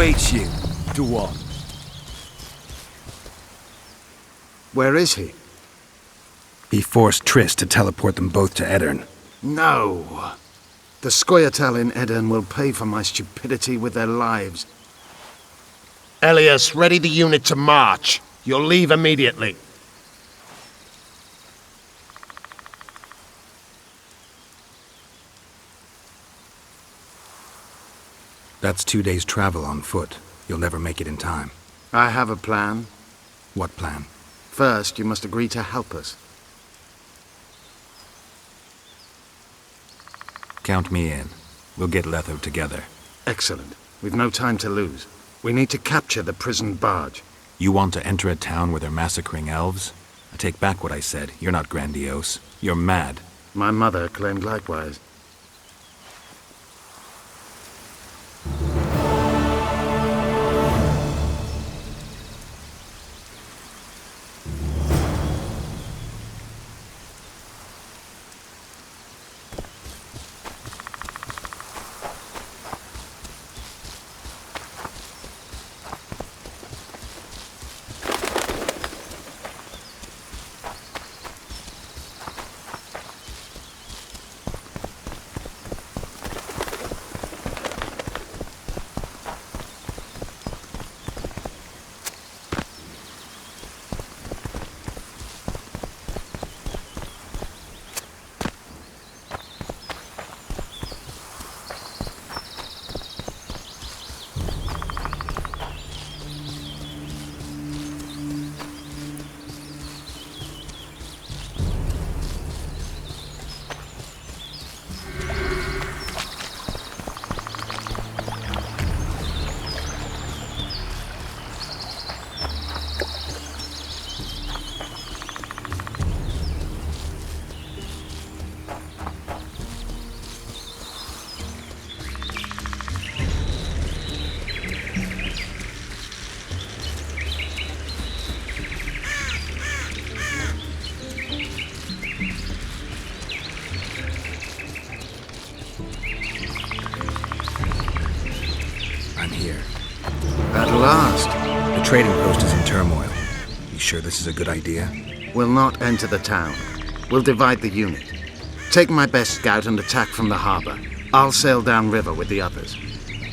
awaits you, Duan. Where is he? He forced Triss to teleport them both to Edirn. No. The Scoia'tael in Edirn will pay for my stupidity with their lives. Elias, ready the unit to march. You'll leave immediately. That's 2 days' travel on foot. You'll never make it in time. I have a plan. What plan? First, you must agree to help us. Count me in. We'll get Letho together. Excellent. We've no time to lose. We need to capture the prisoned barge. You want to enter a town where they're massacring elves? I take back what I said. You're not grandiose. You're mad. My mother claimed likewise. I'm here. At last. The trading post is in turmoil. You sure this is a good idea? We'll not enter the town. We'll divide the unit. Take my best scout and attack from the harbor. I'll sail downriver with the others.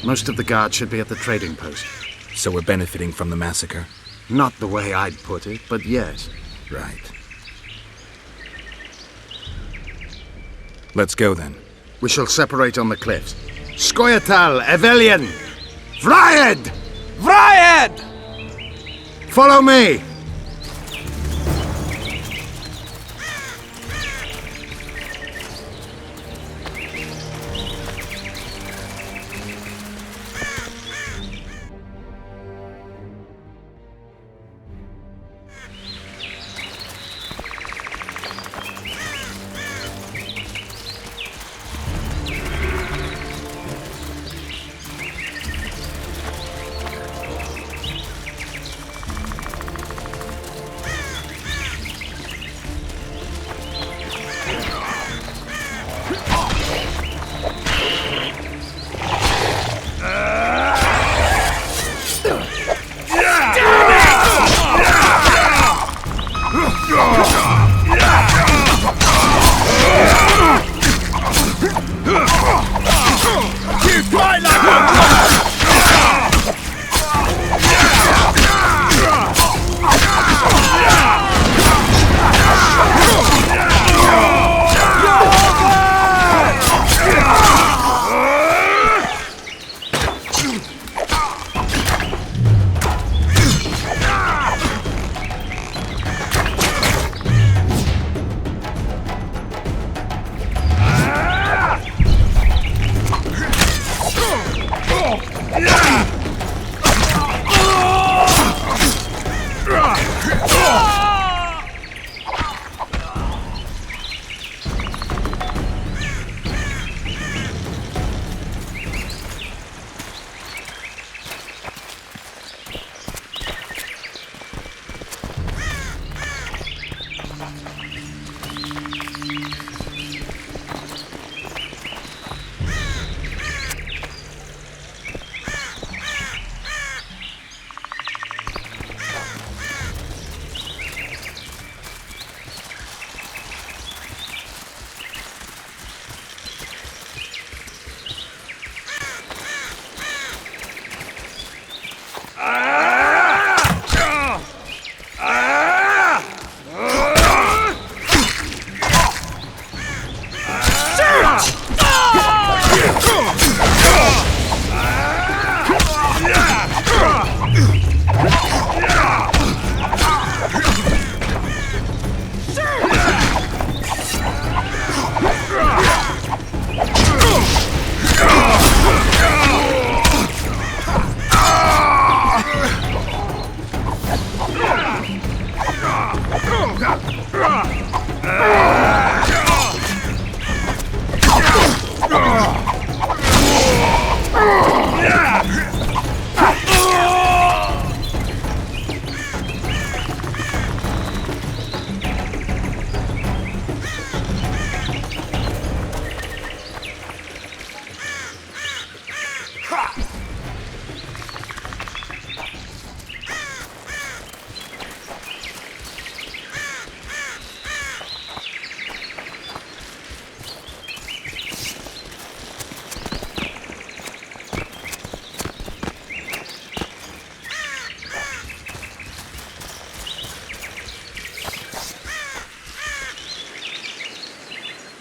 Most of the guards should be at the trading post. So we're benefiting from the massacre? Not the way I'd put it, but yes. Right. Let's go then. We shall separate on the cliffs. Scoia'tael, Evelian! Vriad! Vriad! Follow me!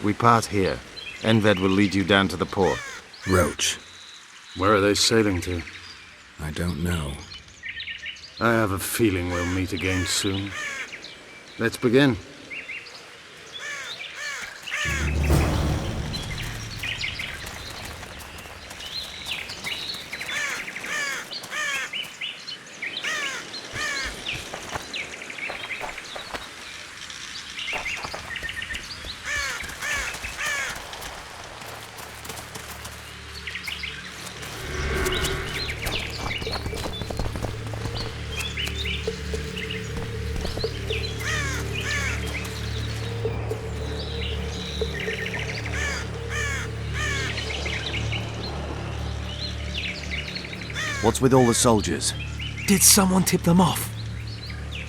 We part here. Enved will lead you down to the port. Roach. Where are they sailing to? I don't know. I have a feeling we'll meet again soon. Let's begin. What's with all the soldiers? Did someone tip them off?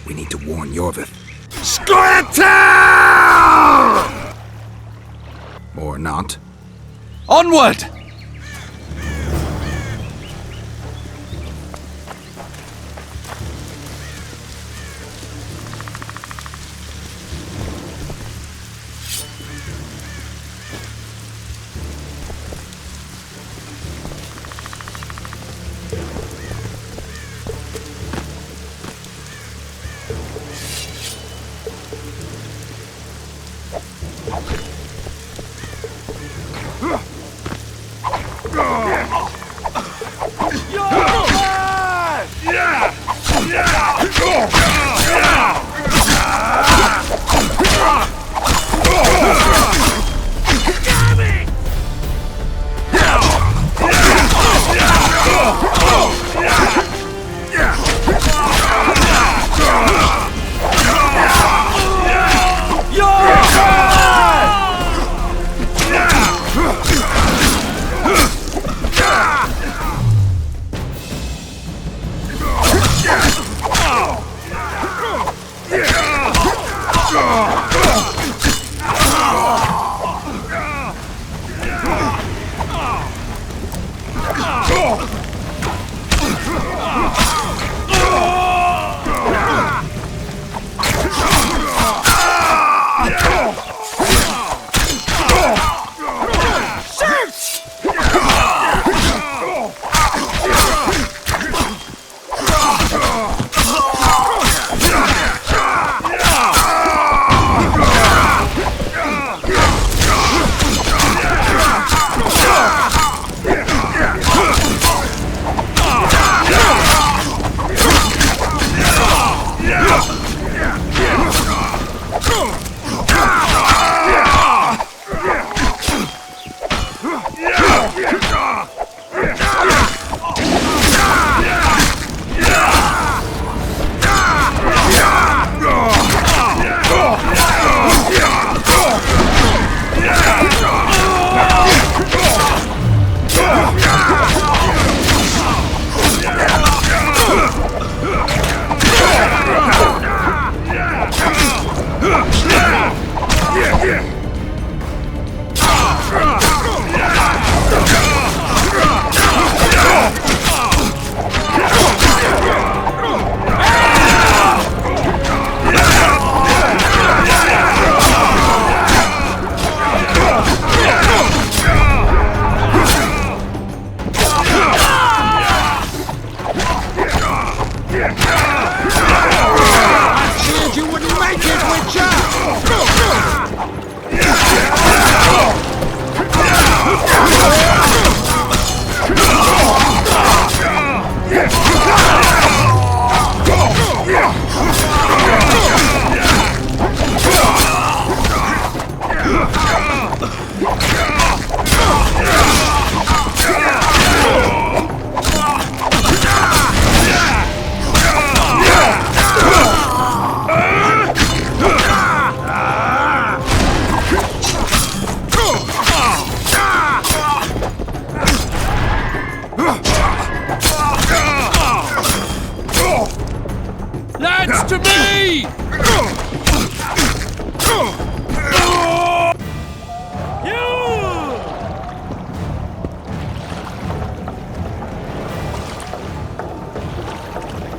We need to warn Yorvith. Squirtle! Or not. Onward!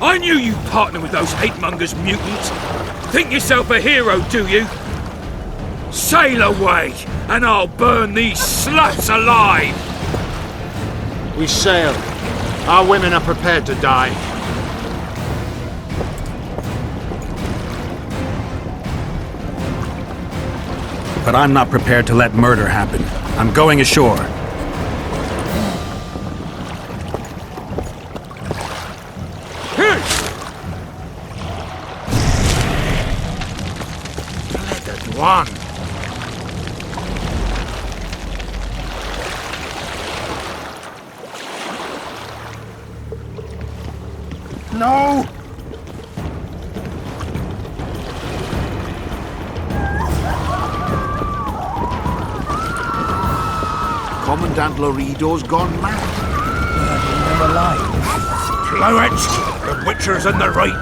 I knew you'd partner with those hate-mongers mutants. Think yourself a hero, do you? Sail away, and I'll burn these sluts alive! We sail. Our women are prepared to die. But I'm not prepared to let murder happen. I'm going ashore. Let one. No! Commandant Lorido's gone mad. They're alive. Blow it! The Witcher's in the right.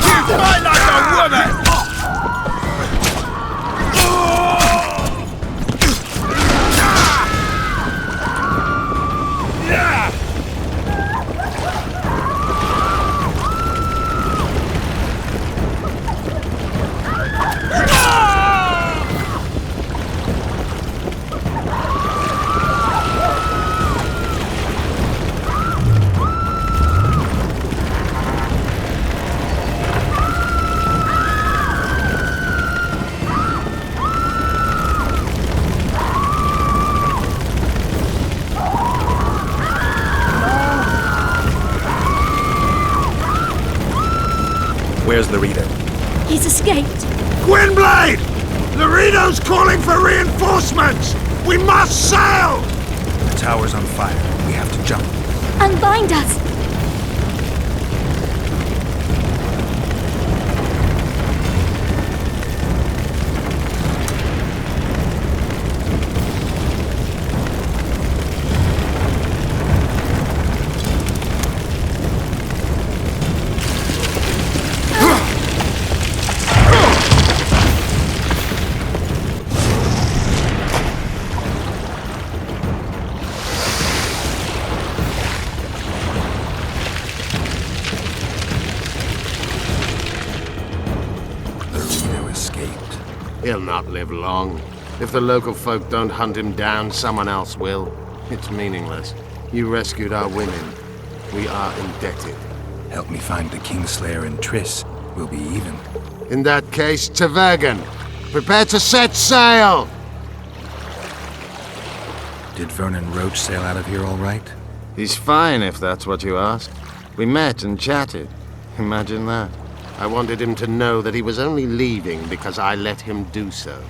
You fight like a woman! Where's Lorito? He's escaped. Gwynblade! Laredo's calling for reinforcements! We must sail! The tower's on fire. We have to jump. Unbind us! He'll not live long. If the local folk don't hunt him down, someone else will. It's meaningless. You rescued our women. We are indebted. Help me find the Kingslayer and Triss. We'll be even. In that case, Tvergan, prepare to set sail! Did Vernon Roach sail out of here all right? He's fine, if that's what you ask. We met and chatted. Imagine that. I wanted him to know that he was only leaving because I let him do so.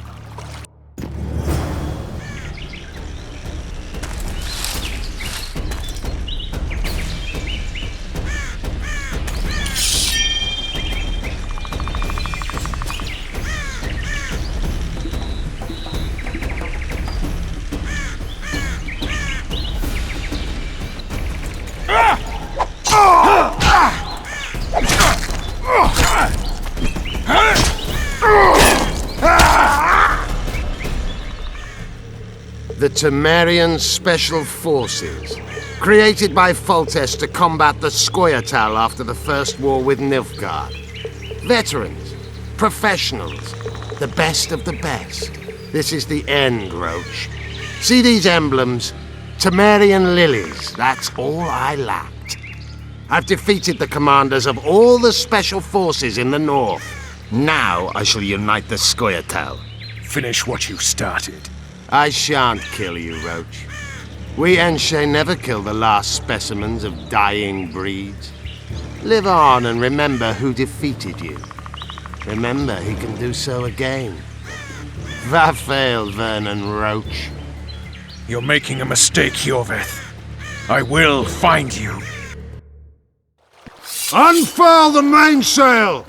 The Temerian Special Forces, created by Foltest to combat the Scoia'tael after the First War with Nilfgaard. Veterans, professionals, the best of the best. This is the end, Roach. See these emblems? Temerian lilies, that's all I lacked. I've defeated the commanders of all the Special Forces in the north. Now I shall unite the Scoia'tael. Finish what you started. I shan't kill you, Roach. We Enshe never kill the last specimens of dying breeds. Live on and remember who defeated you. Remember he can do so again. Va failed, Vernon Roach. You're making a mistake, Hjorveth. I will find you. Unfurl the mainsail!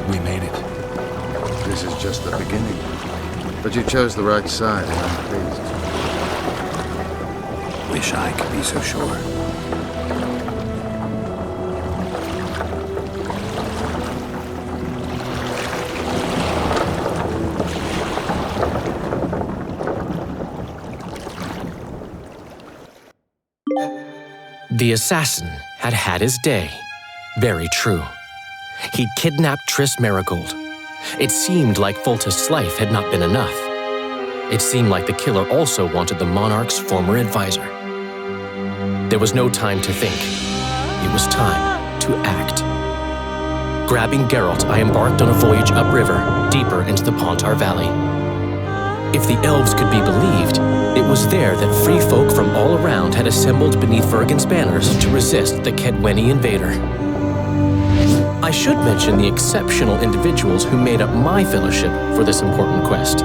We made it. This is just the beginning. But you chose the right side, and I'm pleased. Wish I could be so sure. The assassin had had his day. Very true. He'd kidnapped Triss Marigold. It seemed like Foltest's life had not been enough. It seemed like the killer also wanted the monarch's former advisor. There was no time to think. It was time to act. Grabbing Geralt, I embarked on a voyage upriver, deeper into the Pontar Valley. If the elves could be believed, it was there that free folk from all around had assembled beneath Vergen's banners to resist the Kedweni invader. I should mention the exceptional individuals who made up my fellowship for this important quest.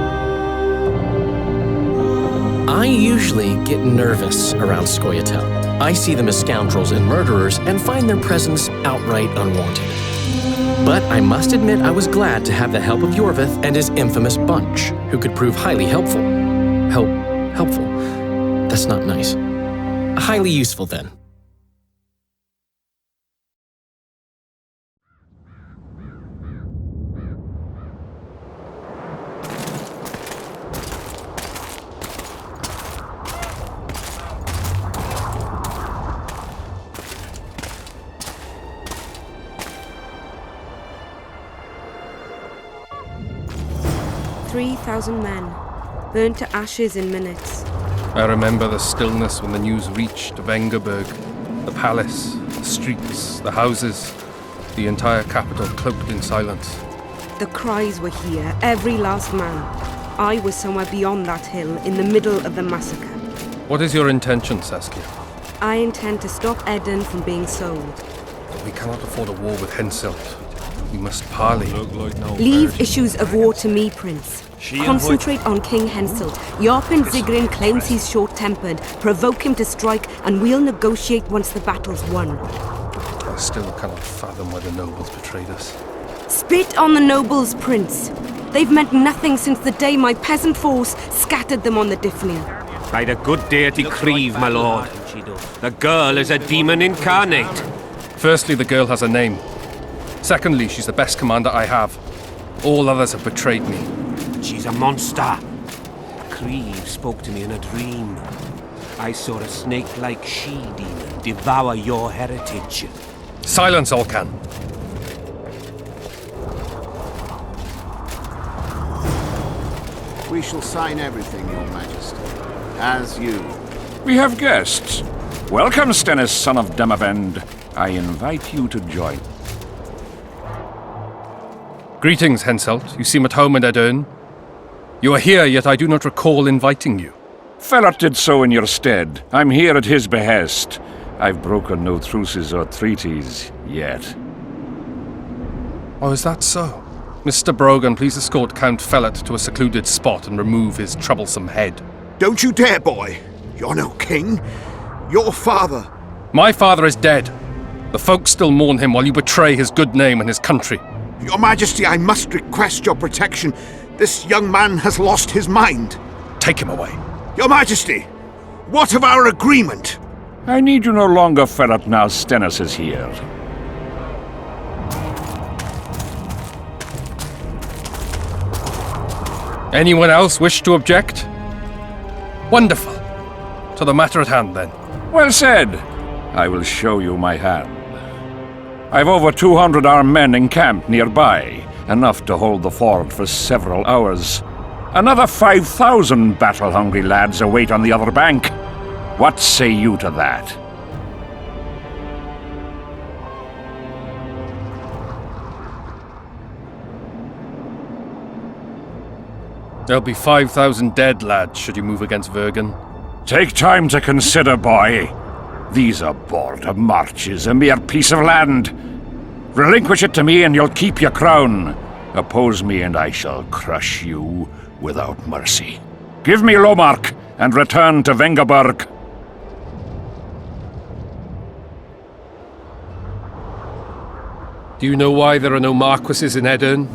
I usually get nervous around Scoia'tael. I see them as scoundrels and murderers and find their presence outright unwanted. But I must admit I was glad to have the help of Yorvith and his infamous bunch, who could prove highly helpful. Helpful? That's not nice. Highly useful, then. "3,000 men, burned to ashes in minutes." I remember the stillness when the news reached Vengerberg. The palace, the streets, the houses, the entire capital cloaked in silence. The cries were here, every last man. I was somewhere beyond that hill, in the middle of the massacre. What is your intention, Saskia? I intend to stop Eden from being sold. We cannot afford a war with Henselt. We must parley. Leave issues of war to me, Prince. Concentrate on King Henselt. Yarpen Zigrin claims he's short-tempered. Provoke him to strike, and we'll negotiate once the battle's won. I still cannot fathom why the nobles betrayed us. Spit on the nobles, Prince. They've meant nothing since the day my peasant force scattered them on the Dyfnir. By the good deity Creve, my lord. The girl is a demon incarnate. Firstly, the girl has a name. Secondly, she's the best commander I have. All others have betrayed me. She's a monster. Creve spoke to me in a dream. I saw a snake-like she-demon devour your heritage. Silence, Olcan. We shall sign everything, Your Majesty. As you. We have guests. Welcome, Stennis, son of Demavend. I invite you to join. Greetings, Henselt. You seem at home in Edern. You are here, yet I do not recall inviting you. Ferret did so in your stead. I'm here at his behest. I've broken no truces or treaties yet. Oh, is that so? Mr. Brogan, please escort Count Fellet to a secluded spot and remove his troublesome head. Don't you dare, boy. You're no king. Your father. My father is dead. The folk still mourn him while you betray his good name and his country. Your Majesty, I must request your protection. This young man has lost his mind. Take him away. Your Majesty, what of our agreement? I need you no longer, Ferret, now Stennis is here. Anyone else wish to object? Wonderful. To the matter at hand, then. Well said. I will show you my hand. I've over 200 armed men encamped nearby, enough to hold the fort for several hours. Another 5,000 battle-hungry lads await on the other bank. What say you to that? There'll be 5,000 dead lads should you move against Vergen. Take time to consider, boy. These are border marches, a mere piece of land. Relinquish it to me and you'll keep your crown. Oppose me and I shall crush you without mercy. Give me Lomark and return to Vengerberg. Do you know why there are no marquises in Edern?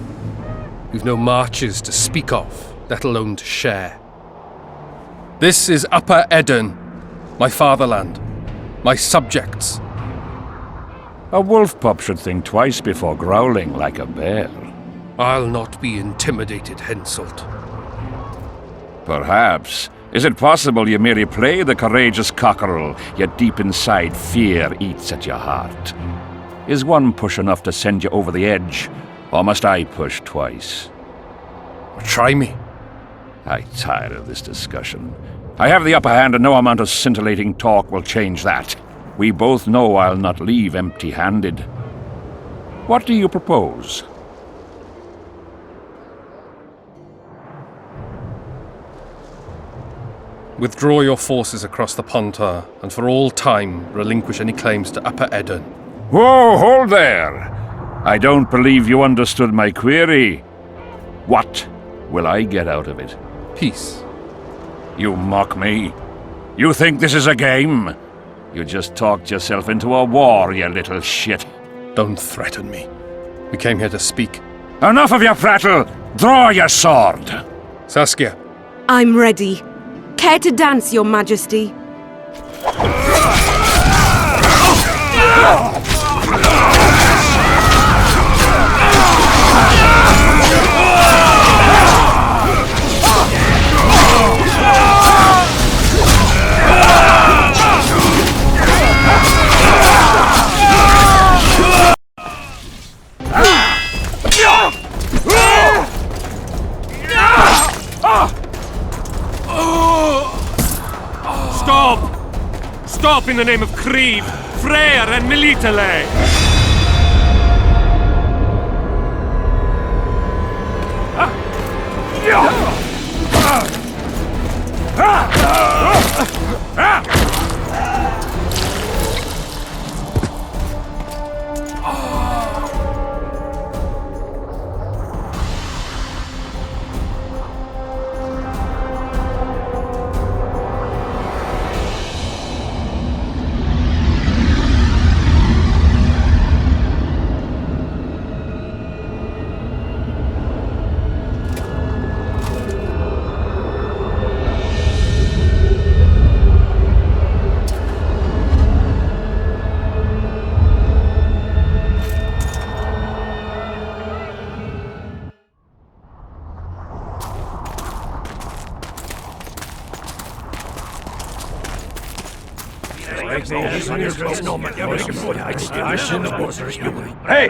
We've no marches to speak of. let alone to share. This is Upper Edirn, my fatherland, my subjects. A wolf pup should think twice before growling like a bear. I'll not be intimidated, Henselt. Perhaps. Is it possible you merely play the courageous cockerel, yet deep inside fear eats at your heart? Is one push enough to send you over the edge, or must I push twice? Try me. I tire of this discussion. I have the upper hand, and no amount of scintillating talk will change that. We both know I'll not leave empty-handed. What do you propose? Withdraw your forces across the Pontar, and for all time relinquish any claims to Upper Edirn. Whoa, hold there! I don't believe you understood my query. What will I get out of it? Peace. You mock me? You think this is a game? You just talked yourself into a war, you little shit. Don't threaten me. We came here to speak. Enough of your prattle! Draw your sword! Saskia. I'm ready. Care to dance, Your Majesty? Stop! Stop in the name of Kriv, Freyr and Militale! Hey!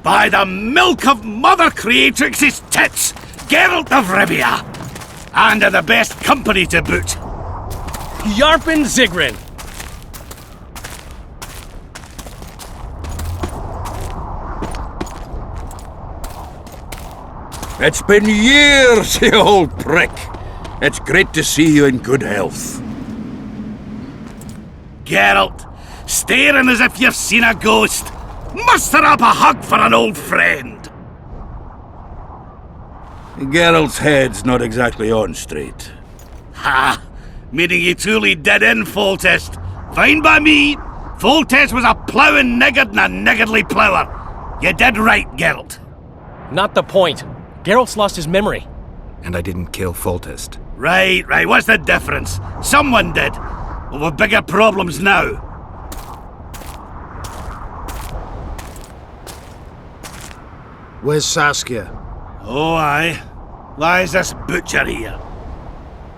By the milk of Mother Creatrix's tits, Geralt of Rivia! And in the best company to boot. Yarpen Zigrin! It's been years, you old prick. It's great to see you in good health. Geralt, staring as if you've seen a ghost. Muster up a hug for an old friend. Geralt's head's not exactly on straight. Ha! Meaning you truly did in Foltest. Fine by me. Foltest was a ploughing niggard and a niggardly plougher. You did right, Geralt. Not the point. Geralt's lost his memory. And I didn't kill Foltest. Right. What's the difference? Someone did. Well, we've bigger problems now. Where's Saskia? Oh, aye. Why is this butcher here?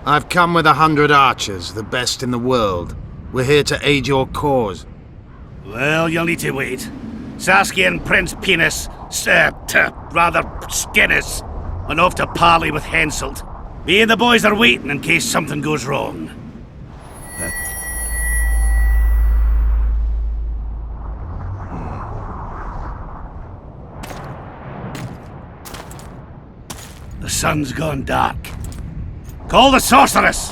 I've come with 100 archers, the best in the world. We're here to aid your cause. Well, you'll need to wait. Saskia and Prince Penis, rather Skinnis, went off to parley with Henselt. Me and the boys are waiting in case something goes wrong. The sun's gone dark. Call the sorceress!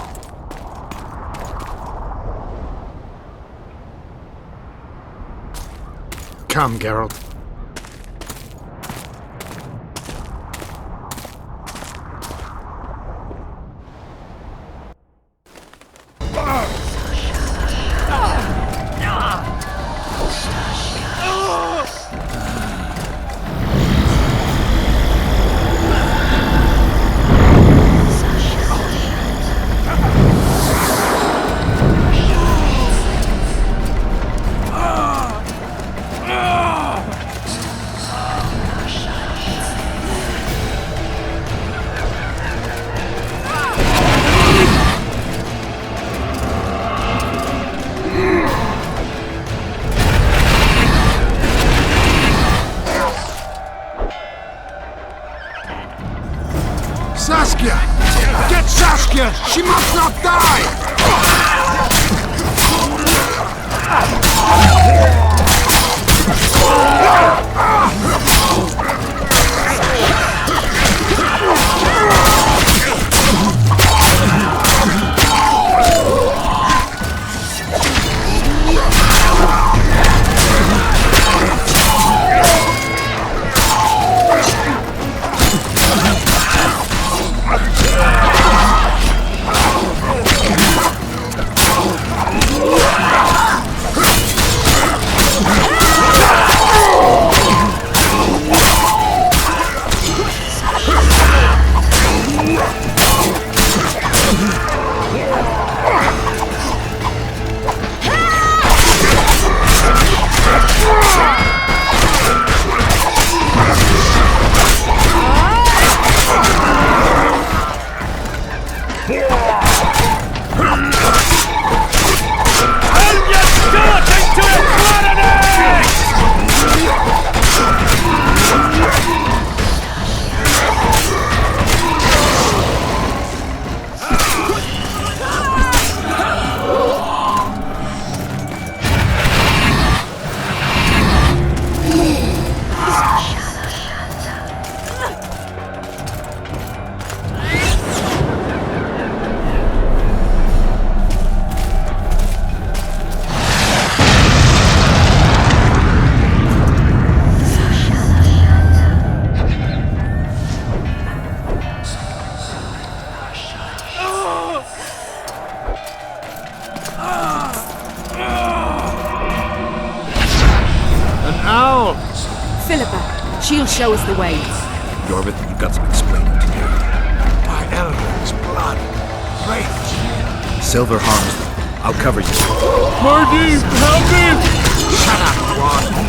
Come, Geralt. She must not die! Philippa, she'll show us the way. Jorvith, you've got some explaining to do. My elders' blood. Rage. Silver harms them. I'll cover you. Marty, help me! Shut up, Dwarf!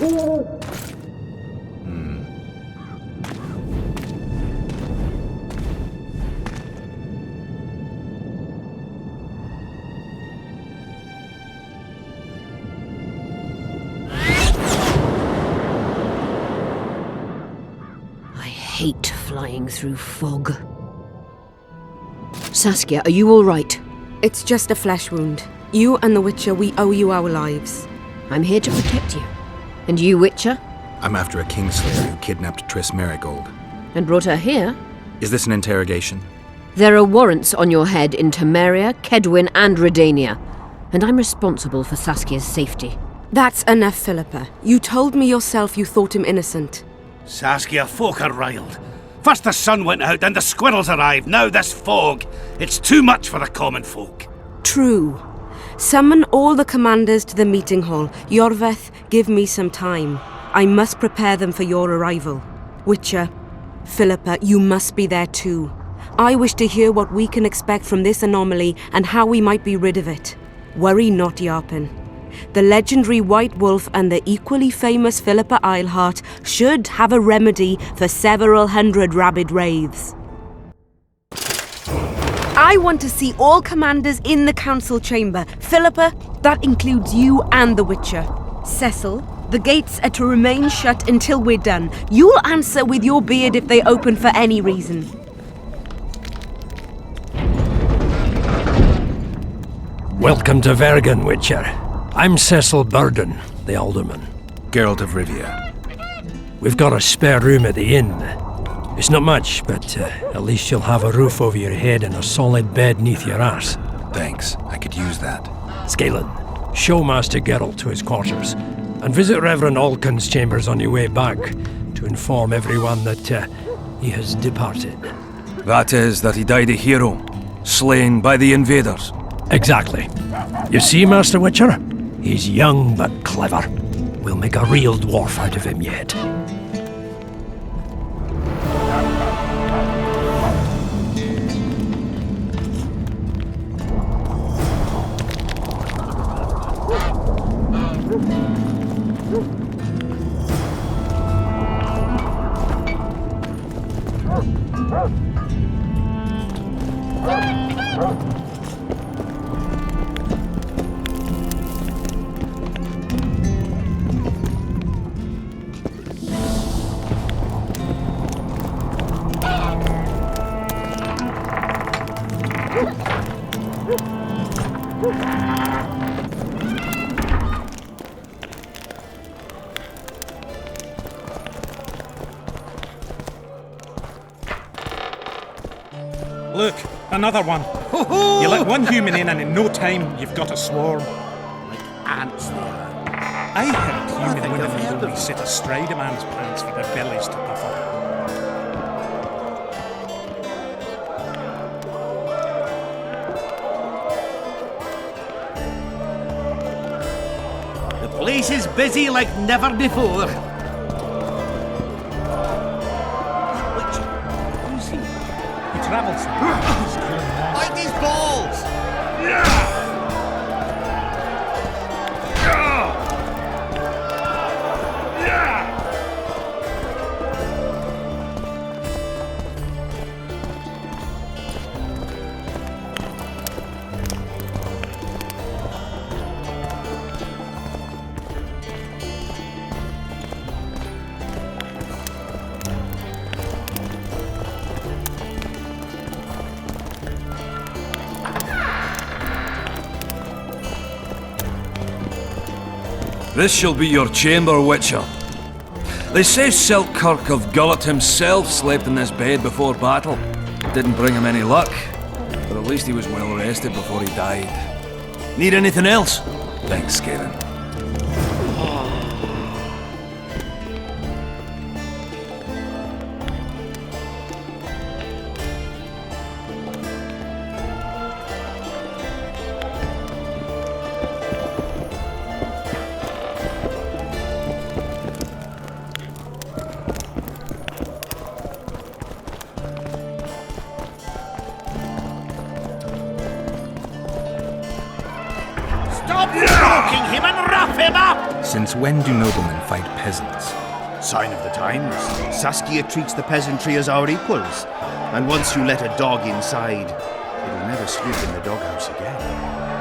I hate flying through fog. Saskia, are you all right? It's just a flesh wound. You and the Witcher, we owe you our lives. I'm here to protect you. And you, Witcher? I'm after a Kingslayer who kidnapped Triss Merigold. And brought her here? Is this an interrogation? There are warrants on your head in Temeria, Kedwin, and Redania. And I'm responsible for Saskia's safety. That's enough, Philippa. You told me yourself you thought him innocent. Saskia, folk are riled. First the sun went out, then the squirrels arrived, now this fog. It's too much for the common folk. True. Summon all the commanders to the meeting hall. Yorveth, give me some time. I must prepare them for your arrival. Witcher, Philippa, you must be there too. I wish to hear what we can expect from this anomaly and how we might be rid of it. Worry not, Yarpen. The legendary White Wolf and the equally famous Philippa Eilhart should have a remedy for several hundred rabid wraiths. I want to see all commanders in the council chamber. Philippa, that includes you and the Witcher. Cecil, the gates are to remain shut until we're done. You'll answer with your beard if they open for any reason. Welcome to Vergen, Witcher. I'm Cecil Burden, the Alderman. Geralt of Rivia. We've got a spare room at the inn. It's not much, but at least you'll have a roof over your head and a solid bed neath your ass. Thanks, I could use that. Scalen, show Master Geralt to his quarters, and visit Reverend Alkin's chambers on your way back to inform everyone that he has departed. That is, that he died a hero, slain by the invaders. Exactly. You see, Master Witcher? He's young but clever. We'll make a real dwarf out of him yet. Look, another one. You let one human in and in no time you've got a swarm. Like ants they are. I heard human women only sit astride a man's pants for their bellies to puff up. The place is busy like never before. Travels. Like these balls! This shall be your chamber, Witcher. They say Selkirk of Gullet himself slept in this bed before battle. Didn't bring him any luck, but at least he was well rested before he died. Need anything else? Thanks, Scalen. Stop stroking him and rough him up! Since when do noblemen fight peasants? Sign of the times. Saskia treats the peasantry as our equals. And once you let a dog inside, it'll never sleep in the doghouse again.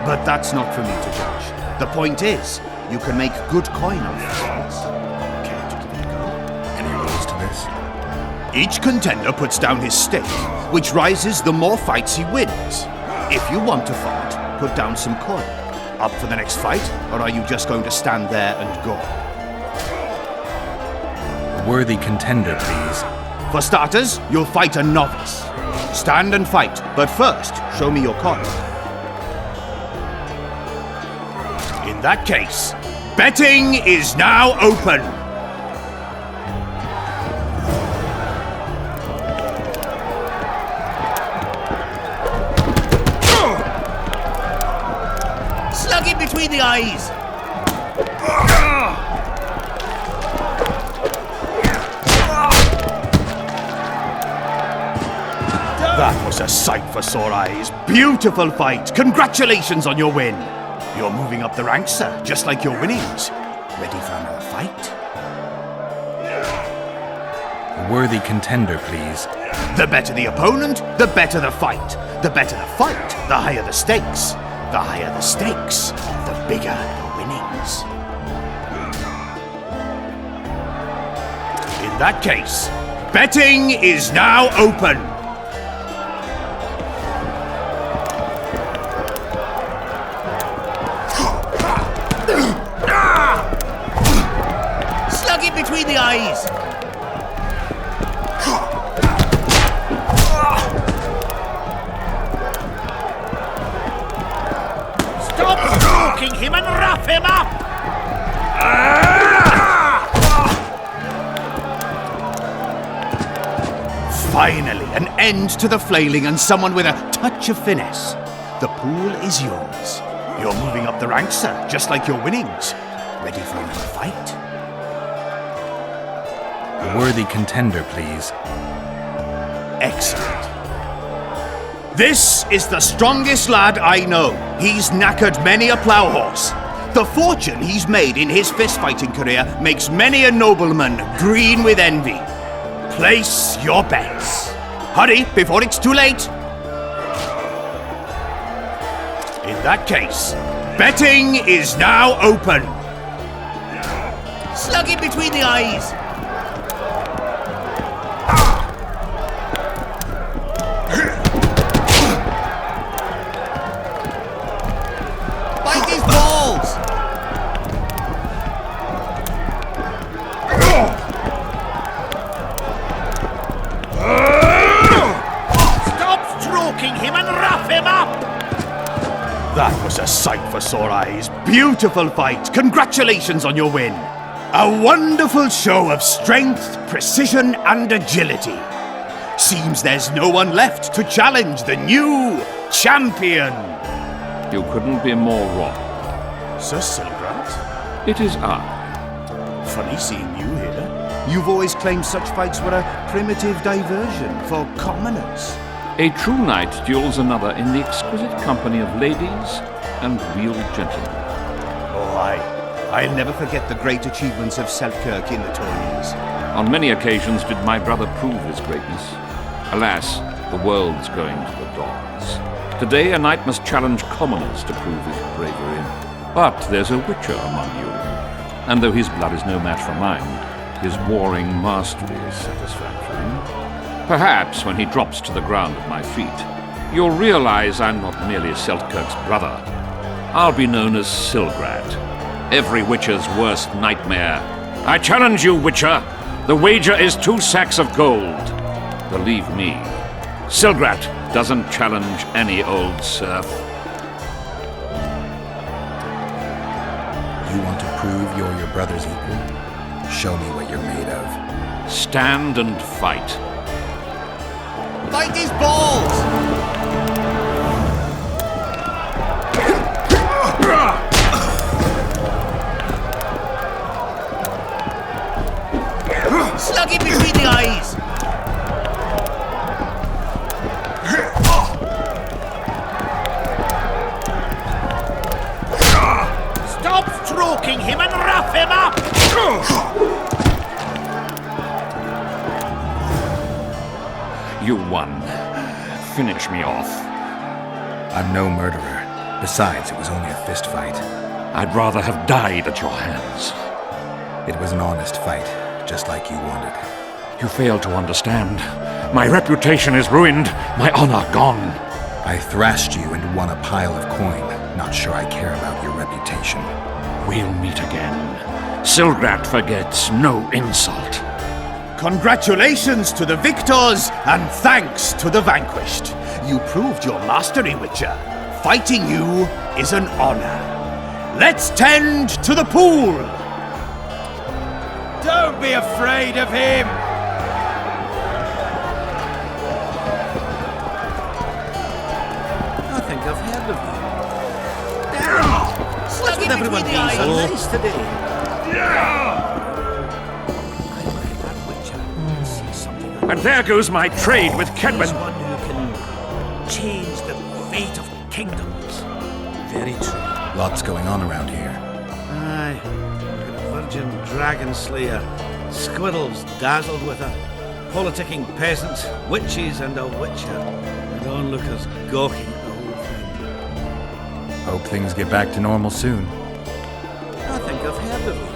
But that's not for me to judge. The point is, you can make good coin off these fights. Care to give it a go? Any rules to this? Each contender puts down his stake, which rises the more fights he wins. If you want to fight, put down some coin. Up for the next fight, or are you just going to stand there and go? A worthy contender, please. For starters, you'll fight a novice. Stand and fight, but first, show me your coin. In that case, betting is now open. Slug him between the eyes. That was a sight for sore eyes. Beautiful fight. Congratulations on your win. You're moving up the ranks, sir, just like your winnings. Ready for another fight? A worthy contender, please. The better the opponent, the better the fight. The better the fight, the higher the stakes. The higher the stakes, the bigger the winnings. In that case, betting is now open. Slug it between the eyes. Stop stroking him and rough him up! Finally, an end to the flailing and someone with a touch of finesse. The pool is yours. You're moving up the ranks, sir, just like your winnings. Ready for another fight? A worthy contender, please. Excellent. This is the strongest lad I know. He's knackered many a plough horse. The fortune he's made in his fist-fighting career makes many a nobleman green with envy. Place your bets. Hurry, before it's too late. In that case, betting is now open. Slug him between the eyes. Bite his balls. Stop stroking him and rough him up. That was a sight for sore eyes. Beautiful fight. Congratulations on your win. A wonderful show of strength, precision, and agility. Seems there's no one left to challenge the new champion. You couldn't be more wrong. Sir Silgrant? It is I. Funny seeing you here. You've always claimed such fights were a primitive diversion for commoners. A true knight duels another in the exquisite company of ladies and real gentlemen. Oh, I'll never forget the great achievements of Selkirk in the tourneys. On many occasions did my brother prove his greatness. Alas, the world's going to the dogs. Today a knight must challenge commoners to prove his bravery. But there's a witcher among you. And though his blood is no match for mine, his warring mastery is satisfactory. Perhaps when he drops to the ground at my feet, you'll realize I'm not merely Selkirk's brother. I'll be known as Silgrad, every witcher's worst nightmare. I challenge you, witcher. The wager is 2 sacks of gold. Believe me, Silgrad doesn't challenge any old serf. You want to prove you're your brother's equal? Show me what you're made of. Stand and fight. Bite his balls! Slug him between the eyes! Stop stroking him and rough him up! You won. Finish me off. I'm no murderer. Besides, it was only a fist fight. I'd rather have died at your hands. It was an honest fight, just like you wanted. You fail to understand. My reputation is ruined, my honor gone. I thrashed you and won a pile of coin. Not sure I care about your reputation. We'll meet again. Silgrat forgets no insult. Congratulations to the victors, and thanks to the vanquished. You proved your mastery, Witcher. Fighting you is an honor. Let's tend to the pool! Don't be afraid of him! I think I've heard of you. What's with everyone being so nice today? And there goes my trade with Kedwin. One who can change the fate of kingdoms. Very true. Lots going on around here. Aye. Look at a virgin dragon slayer. Squirrels dazzled with her. Politicking peasants, witches, and a witcher. And onlookers gawking at the whole thing. Hope things get back to normal soon. I think I've heard of you.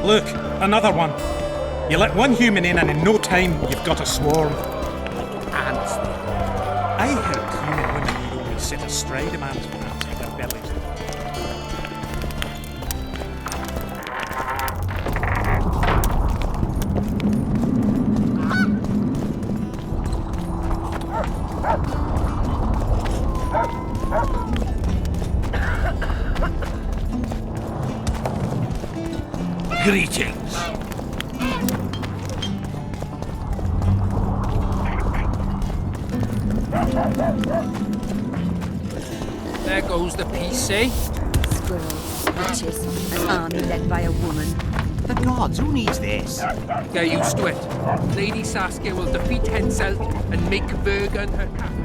Look, another one. You let one human in and in no time you've got a swarm. Like ants there. I heard human women need only sit astride a man's hands in their bellies. Greetings. There goes the peace, eh? Squirrels, witches, an army led by a woman. The gods, who needs this? Get used to it. Lady Saskia will defeat Henselt and make Vergen her capital.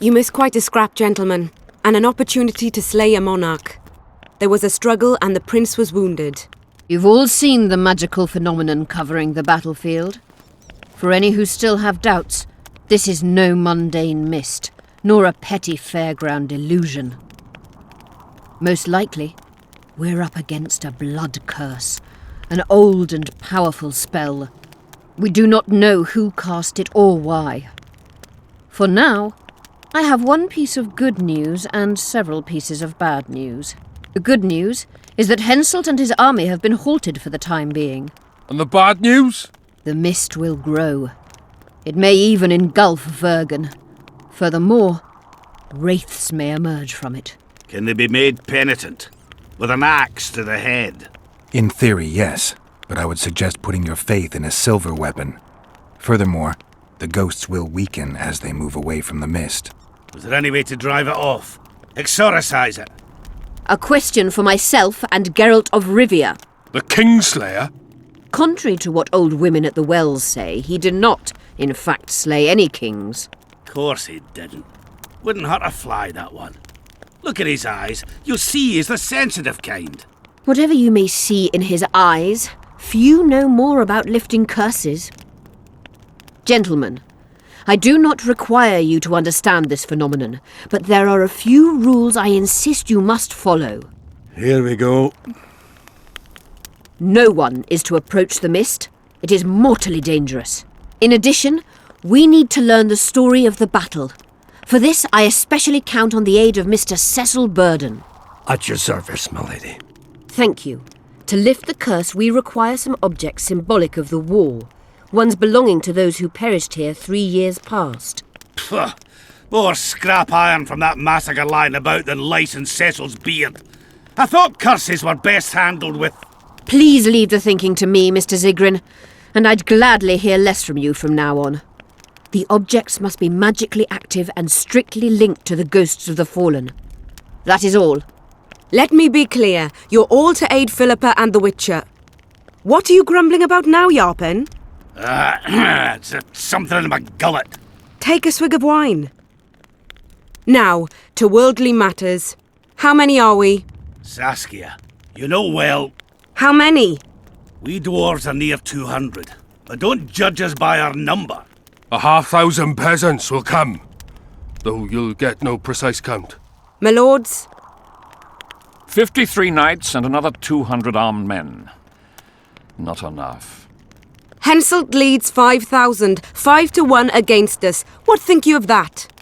You missed quite a scrap, gentlemen, and an opportunity to slay a monarch. There was a struggle and the prince was wounded. You've all seen the magical phenomenon covering the battlefield. For any who still have doubts, this is no mundane mist, nor a petty fairground illusion. Most likely, we're up against a blood curse, an old and powerful spell. We do not know who cast it or why. For now, I have one piece of good news and several pieces of bad news. The good news is that Henselt and his army have been halted for the time being. And the bad news? The mist will grow. It may even engulf Vergen. Furthermore, wraiths may emerge from it. Can they be made penitent? With an axe to the head? In theory, yes, but I would suggest putting your faith in a silver weapon. Furthermore, the ghosts will weaken as they move away from the mist. Was there any way to drive it off? Exorcise it? A question for myself and Geralt of Rivia. The Kingslayer? Contrary to what old women at the wells say, he did not, in fact, slay any kings. Course he didn't. Wouldn't hurt a fly, that one. Look at his eyes. You'll see he's the sensitive kind. Whatever you may see in his eyes, few know more about lifting curses. Gentlemen, I do not require you to understand this phenomenon, but there are a few rules I insist you must follow. Here we go. No one is to approach the mist. It is mortally dangerous. In addition, we need to learn the story of the battle. For this, I especially count on the aid of Mr. Cecil Burden. At your service, my lady. Thank you. To lift the curse, we require some objects symbolic of the war. Ones belonging to those who perished here 3 years past. Pugh! More scrap iron from that massacre lying about than lice in Cecil's beard. I thought curses were best handled with... Please leave the thinking to me, Mr. Zigrin, and I'd gladly hear less from you from now on. The objects must be magically active and strictly linked to the ghosts of the fallen. That is all. Let me be clear. You're all to aid Philippa and the Witcher. What are you grumbling about now, Yarpen? It's something in my gullet. Take a swig of wine. Now, to worldly matters. How many are we? Saskia, you know well. How many? We dwarves are near 200, but don't judge us by our number. 1,000 peasants will come, though you'll get no precise count. My lords? 53 knights and another 200 armed men. Not enough. Henselt leads 5,000, 5 to 1 against us. What think you of that?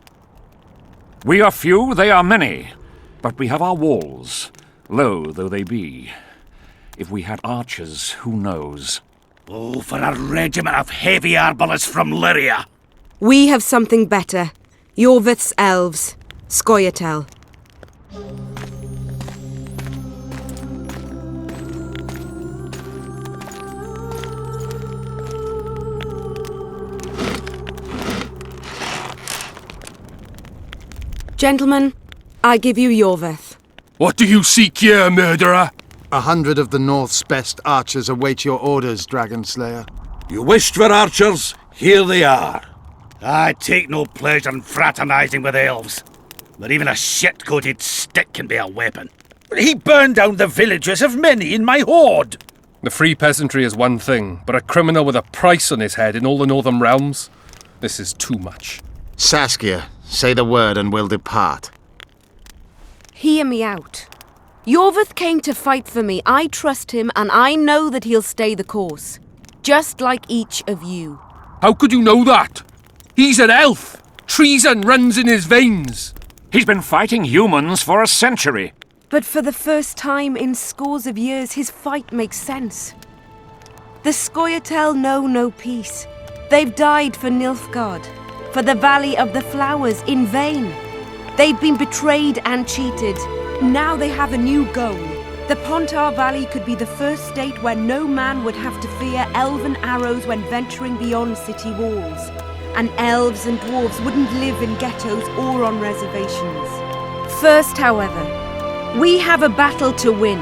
We are few, they are many, but we have our walls, low though they be. If we had archers, who knows? Oh, for a regiment of heavy arbalists from Lyria. We have something better. Yorvith's elves. Scoia'tael. Gentlemen, I give you Yorvith. What do you seek here, murderer? 100 of the North's best archers await your orders, Dragon Slayer. You wished for archers? Here they are. I take no pleasure in fraternising with elves. But even a shit-coated stick can be a weapon. He burned down the villages of many in my horde. The free peasantry is one thing, but a criminal with a price on his head in all the Northern realms? This is too much. Saskia, say the word and we'll depart. Hear me out. Yorvith came to fight for me. I trust him, and I know that he'll stay the course. Just like each of you. How could you know that? He's an elf! Treason runs in his veins! He's been fighting humans for a century. But for the first time in scores of years, his fight makes sense. The Scoia'tael know no peace. They've died for Nilfgaard, for the Valley of the Flowers, in vain. They've been betrayed and cheated. Now they have a new goal. The Pontar Valley could be the first state where no man would have to fear elven arrows when venturing beyond city walls. And elves and dwarves wouldn't live in ghettos or on reservations. First, however, we have a battle to win.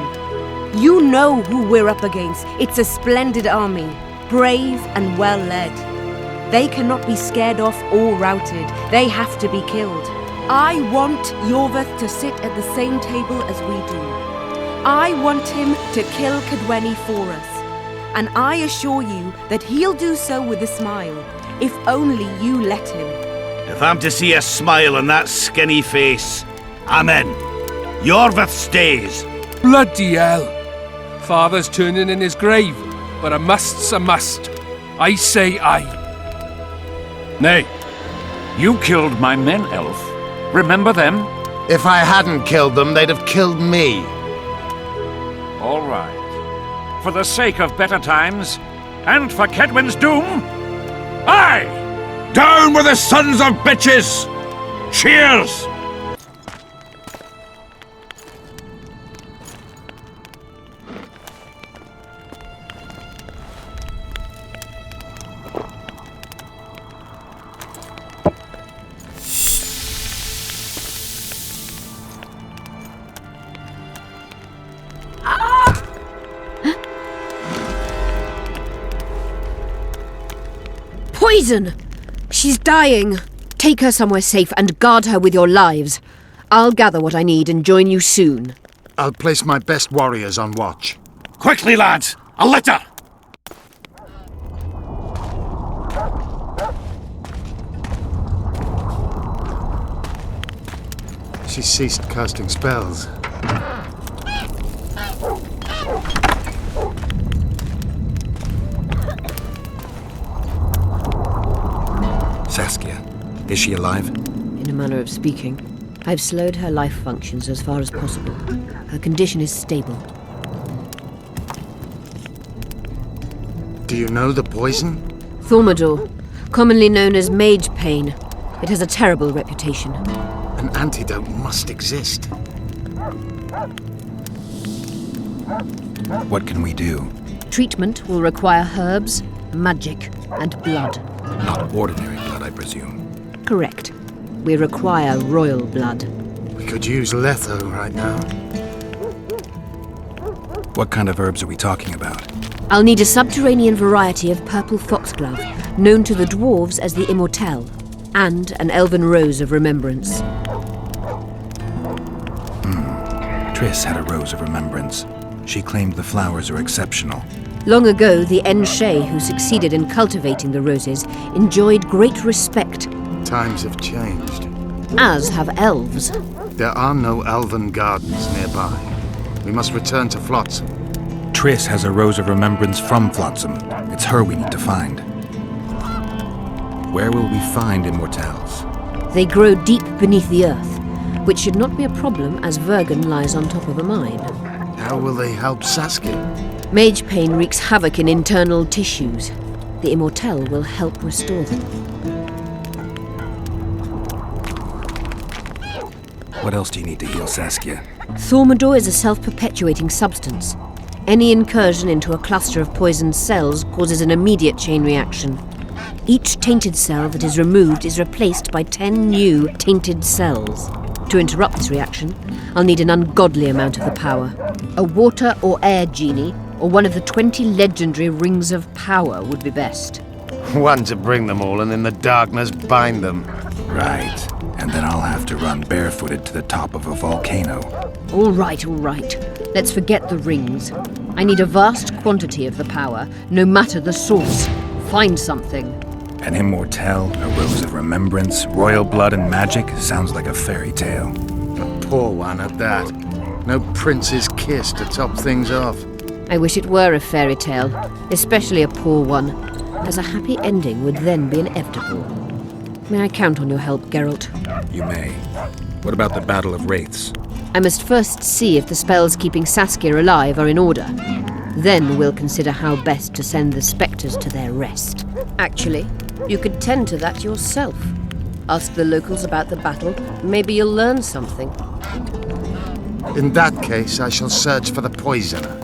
You know who we're up against. It's a splendid army, brave and well led. They cannot be scared off or routed. They have to be killed. I want Yorvith to sit at the same table as we do. I want him to kill Cadweni for us. And I assure you that he'll do so with a smile, if only you let him. If I'm to see a smile on that skinny face, I'm in. Yorvith stays. Bloody hell! Father's turning in his grave, but a must's a must. I say aye. Nay, you killed my men, elf. Remember them? If I hadn't killed them, they'd have killed me. All right. For the sake of better times, and for Kedwin's doom, aye! Down with the sons of bitches! Cheers! Poison! She's dying. Take her somewhere safe and guard her with your lives. I'll gather what I need and join you soon. I'll place my best warriors on watch. Quickly, lads! A litter! She ceased casting spells. Saskia, is she alive? In a manner of speaking. I've slowed her life functions as far as possible. Her condition is stable. Do you know the poison? Thaumadour, commonly known as mage pain. It has a terrible reputation. An antidote must exist. What can we do? Treatment will require herbs, magic, and blood. Not ordinary blood, I presume. Correct. We require royal blood. We could use letho right now. What kind of herbs are we talking about? I'll need a subterranean variety of purple foxglove, known to the dwarves as the immortelle, and an elven rose of remembrance. Triss had a rose of remembrance. She claimed the flowers are exceptional. Long ago, the Enshe who succeeded in cultivating the roses enjoyed great respect. Times have changed. As have elves. There are no elven gardens nearby. We must return to Flotsam. Triss has a rose of remembrance from Flotsam. It's her we need to find. Where will we find immortelles? They grow deep beneath the earth, which should not be a problem as Vergen lies on top of a mine. How will they help Saskia? Mage pain wreaks havoc in internal tissues. The immortelle will help restore them. What else do you need to heal Saskia? Thaumadour is a self-perpetuating substance. Any incursion into a cluster of poisoned cells causes an immediate chain reaction. Each tainted cell that is removed is replaced by 10 new tainted cells. To interrupt this reaction, I'll need an ungodly amount of the power. A water or air genie, or one of the 20 legendary rings of power would be best. One to bring them all and in the darkness bind them. Right. And then I'll have to run barefooted to the top of a volcano. All right. Let's forget the rings. I need a vast quantity of the power, no matter the source. Find something. An immortelle, a rose of remembrance, royal blood and magic sounds like a fairy tale. A poor one at that. No prince's kiss to top things off. I wish it were a fairy tale, especially a poor one, as a happy ending would then be inevitable. May I count on your help, Geralt? You may. What about the Battle of Wraiths? I must first see if the spells keeping Saskia alive are in order. Then we'll consider how best to send the spectres to their rest. Actually, you could tend to that yourself. Ask the locals about the battle. Maybe you'll learn something. In that case, I shall search for the poisoner.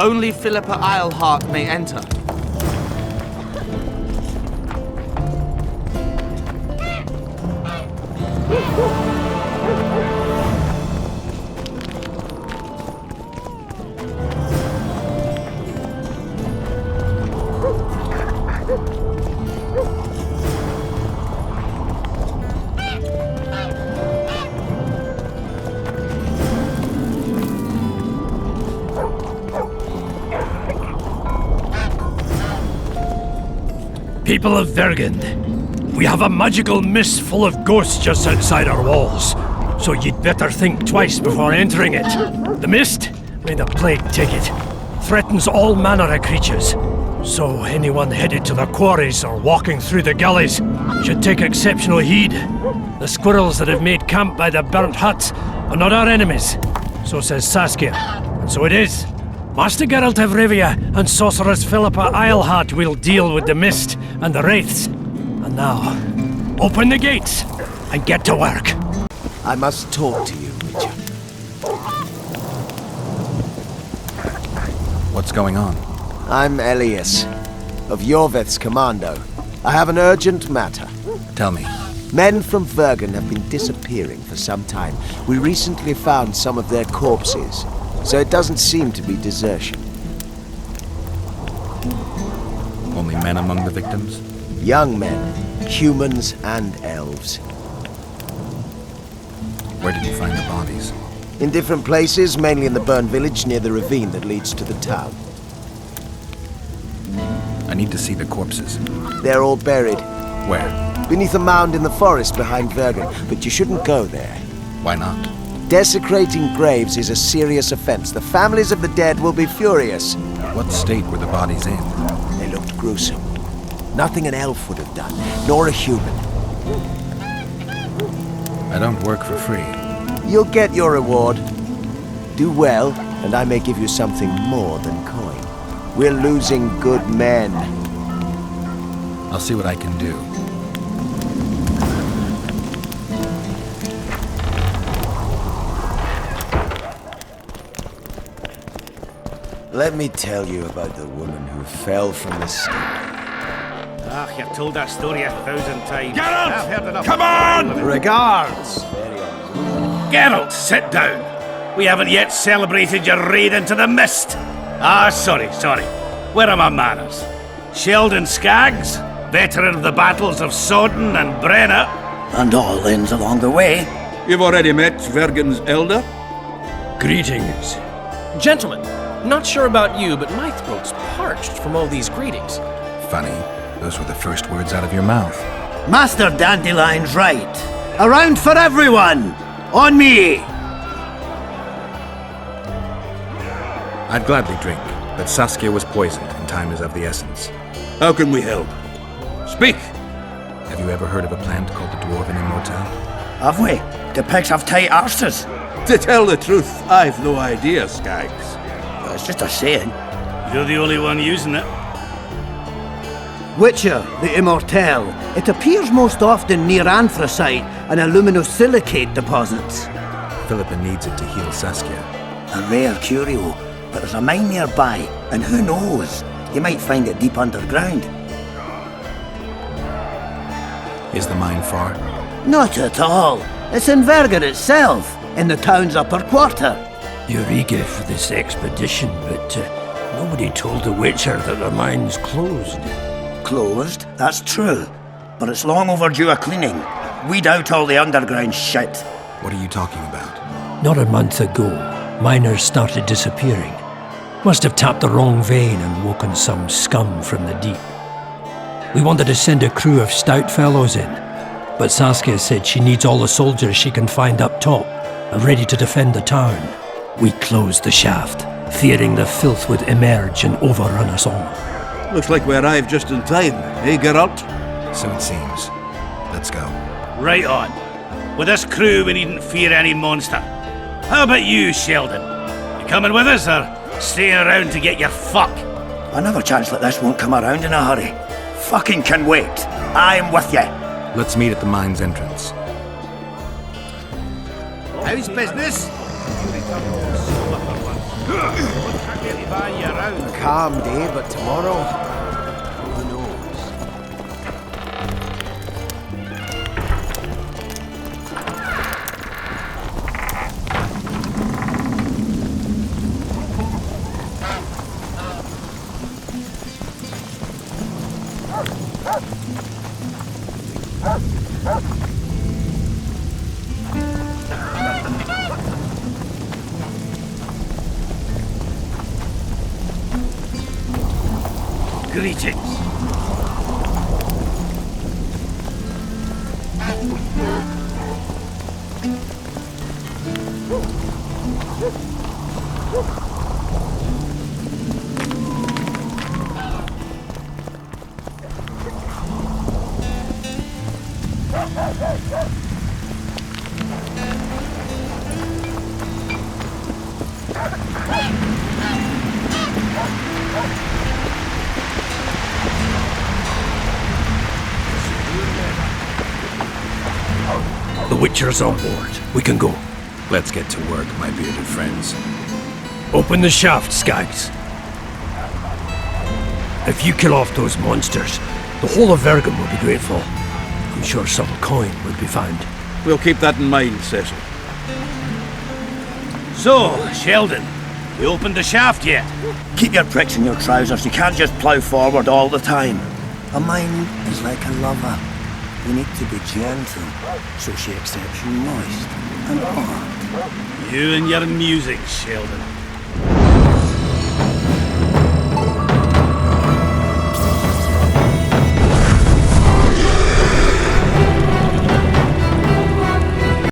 Only Philippa Eilhart may enter. People of Vergen, we have a magical mist full of ghosts just outside our walls, so you'd better think twice before entering it. The mist, may the plague take it, threatens all manner of creatures, so anyone headed to the quarries or walking through the gullies should take exceptional heed. The squirrels that have made camp by the burnt huts are not our enemies, so says Saskia, and so it is. Master Geralt of Rivia and Sorceress Philippa Eilhart will deal with the mist and the wraiths. And now, open the gates and get to work. I must talk to you, Witcher. What's going on? I'm Elias, of Yorveth's commando. I have an urgent matter. Tell me. Men from Vergen have been disappearing for some time. We recently found some of their corpses. so it doesn't seem to be desertion. Only men among the victims? Young men, humans and elves. Where did you find the bodies? In different places, mainly in the burned village near the ravine that leads to the town. I need to see the corpses. They're all buried. Where? Beneath a mound in the forest behind Vergen, but you shouldn't go there. Why not? Desecrating graves is a serious offense. The families of the dead will be furious. What state were the bodies in? They looked gruesome. Nothing an elf would have done, nor a human. I don't work for free. You'll get your reward. Do well, and I may give you something more than coin. We're losing good men. I'll see what I can do. Let me tell you about the woman who fell from the sky. Ah, you've told that story 1,000 times. Geralt! I've heard enough. Come on! Regards! Geralt, sit down. We haven't yet celebrated your raid into the mist. Ah, sorry. Where are my manners? Sheldon Skaggs, veteran of the battles of Sodden and Brenna. And all inns along the way. You've already met Vergen's elder? Greetings. Gentlemen, not sure about you, but my throat's parched from all these greetings. Funny, those were the first words out of your mouth. Master Dandelion's right. Around for everyone! On me! I'd gladly drink, but Saskia was poisoned and time is of the essence. How can we help? Speak! Have you ever heard of a plant called the Dwarven Immortal? Have we? The pigs have tight arses. To tell the truth, I've no idea, Skaggs. It's just a saying. You're the only one using it. Witcher, the Immortal. It appears most often near anthracite and aluminosilicate deposits. Philippa needs it to heal Saskia. A rare curio, but there's a mine nearby, and who knows? You might find it deep underground. Is the mine far? Not at all. It's in Vergen itself, in the town's upper quarter. You're eager for this expedition, but nobody told the Witcher that the mine's closed. Closed? That's true. But it's long overdue a cleaning. Weed out all the underground shit. What are you talking about? Not a month ago, miners started disappearing. Must have tapped the wrong vein and woken some scum from the deep. We wanted to send a crew of stout fellows in, but Saskia said she needs all the soldiers she can find up top and ready to defend the town. We closed the shaft, fearing the filth would emerge and overrun us all. Looks like we arrived just in time, eh, Geralt? So it seems. Let's go. Right on. With this crew, we needn't fear any monster. How about you, Sheldon? You coming with us, or staying around to get your fuck? Another chance like this won't come around in a hurry. Fucking can wait. I'm with you. Let's meet at the mine's entrance. How's business? A calm day, but tomorrow, who knows? Greetings. The Witcher's on board. We can go. Let's get to work, my bearded friends. Open the shaft, Skaggs. If you kill off those monsters, the whole of Vergen will be grateful. I'm sure some coin would be found. We'll keep that in mind, Cecil. So, Sheldon, You opened the shaft yet? Keep your pricks in your trousers. You can't just plough forward all the time. A mind is like a lover. You need to be gentle, so she accepts you moist and hard. You and your music, Sheldon.